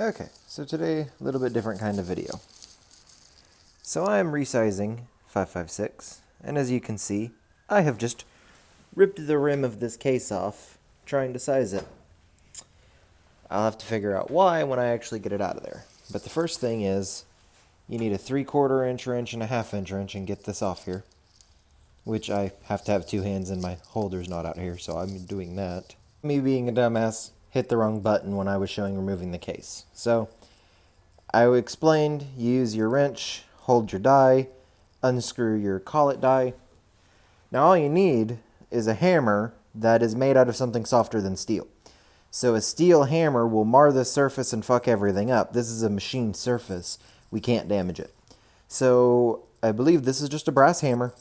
Okay, so today, a little bit different kind of video. So I am resizing 556, and as you can see, I have just ripped the rim of this case off, trying to size it. I'll have to figure out why when I actually get it out of there. But the first thing is, you need a 3/4 inch or inch and a half inch wrench and get this off here. Which I have to have two hands and my holder's not out here, so I'm doing that. Me being a dumbass, hit the wrong button when I was showing removing the case. So, I explained, use your wrench, hold your die, unscrew your collet die. Now all you need is a hammer that is made out of something softer than steel. So a steel hammer will mar the surface and fuck everything up. This is a machined surface. We can't damage it. So I believe this is just a brass hammer.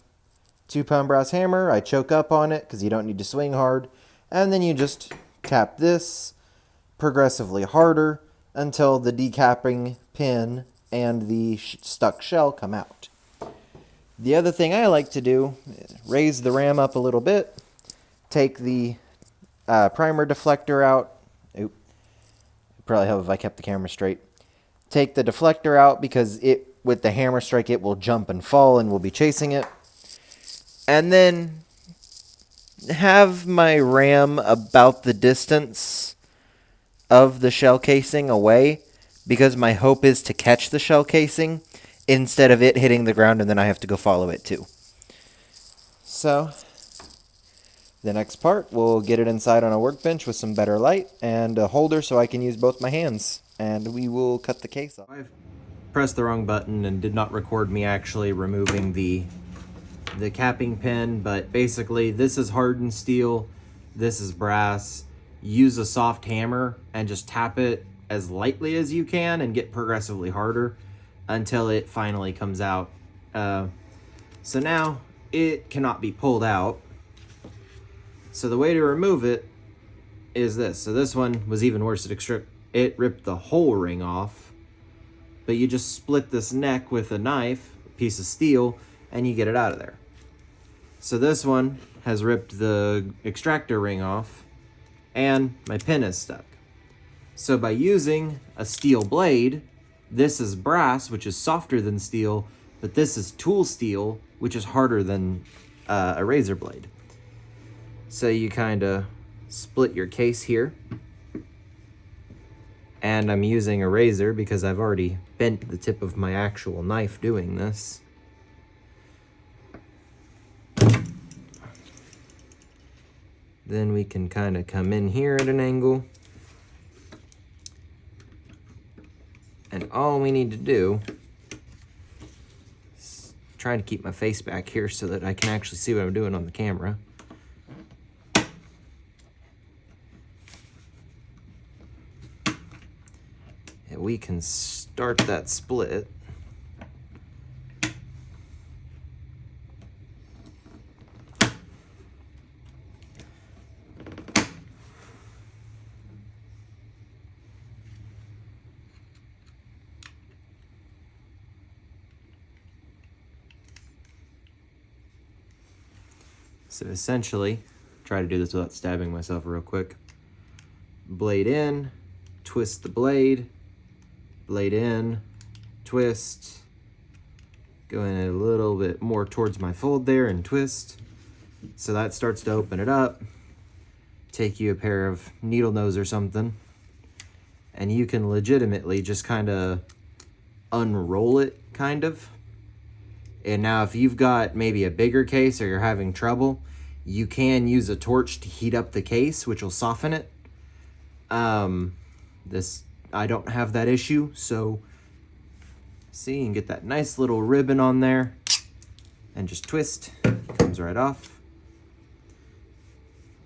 2-pound brass hammer. I choke up on it because you don't need to swing hard. And then you just tap this progressively harder until the decapping pin and the stuck shell come out. The other thing I like to do is raise the ram up a little bit, take the primer deflector out. Oop, probably help if I kept the camera straight. Take the deflector out because with the hammer strike it will jump and fall and we'll be chasing it. And then have my ram about the distance of the shell casing away, because my hope is to catch the shell casing instead of it hitting the ground and then I have to go follow it too. So the next part, we'll get it inside on a workbench with some better light and a holder so I can use both my hands, and we will cut the case off. I've pressed the wrong button and did not record me actually removing the capping pin, but basically this is hardened steel, this is brass. Use a soft hammer and just tap it as lightly as you can and get progressively harder until it finally comes out. So now it cannot be pulled out. So the way to remove it is this. So this one was even worse. It ripped the whole ring off, but you just split this neck with a knife, a piece of steel, and you get it out of there. So this one has ripped the extractor ring off, and my pin is stuck. So by using a steel blade, this is brass, which is softer than steel, but this is tool steel, which is harder than a razor blade. So you kind of split your case here. And I'm using a razor because I've already bent the tip of my actual knife doing this. Then we can kind of come in here at an angle. And all we need to do is try to keep my face back here so that I can actually see what I'm doing on the camera. And we can start that split. So essentially, try to do this without stabbing myself real quick. Blade in, twist the blade, blade in, twist, go in a little bit more towards my fold there and twist. So that starts to open it up. Take you a pair of needle nose or something, and you can legitimately just kind of unroll it, kind of. And now if you've got maybe a bigger case or you're having trouble, you can use a torch to heat up the case, which will soften it. I don't have that issue, so see, you can get that nice little ribbon on there and just twist, it comes right off.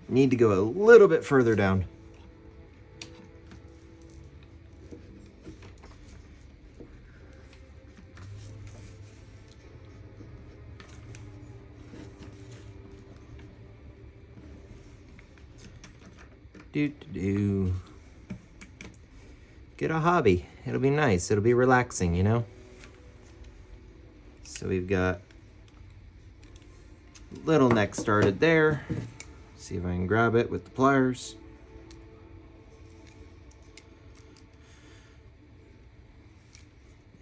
Need to go a little bit further down. Get a hobby. It'll be nice. It'll be relaxing, you know? So we've got little neck started there. See if I can grab it with the pliers.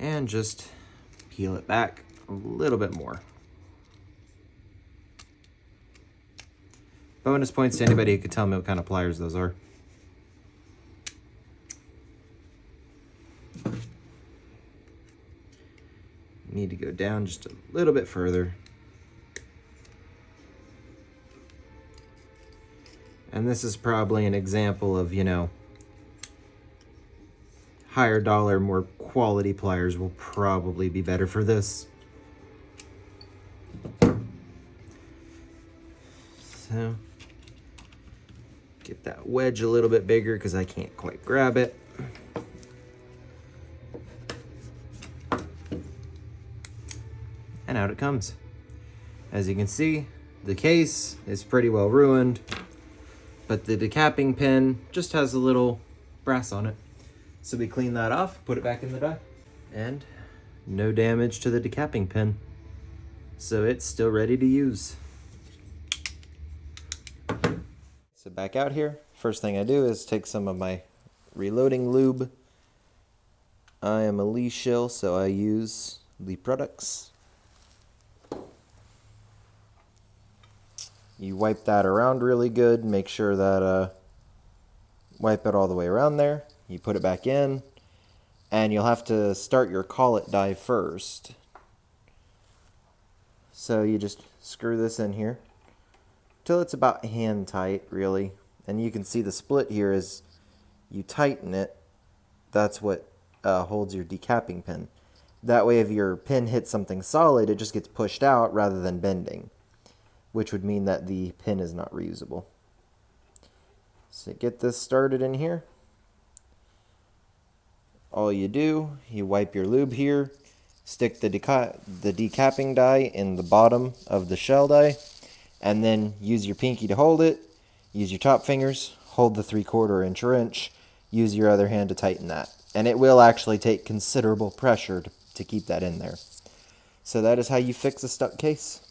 and just peel it back a little bit more. Bonus points to anybody who could tell me what kind of pliers those are. Need to go down just a little bit further. And this is probably an example of, you know, higher dollar, more quality pliers will probably be better for this. So, get that wedge a little bit bigger because I can't quite grab it. And out it comes. As you can see, the case is pretty well ruined, but the decapping pin just has a little brass on it. So we clean that off, put it back in the die, and no damage to the decapping pin. So it's still ready to use. So back out here, first thing I do is take some of my reloading lube. I am a Lee shill, so I use Lee products. You wipe that around really good, make sure that, wipe it all the way around there. You put it back in, and you'll have to start your collet die first. So you just screw this in here till it's about hand tight, really. And you can see the split here is you tighten it. That's what holds your decapping pin. That way if your pin hits something solid, it just gets pushed out rather than bending, which would mean that the pin is not reusable. So get this started in here. All you do, you wipe your lube here, stick the decapping die in the bottom of the shell die, and then use your pinky to hold it, use your top fingers, hold the 3/4 inch or inch, use your other hand to tighten that. And it will actually take considerable pressure to keep that in there. So that is how you fix a stuck case.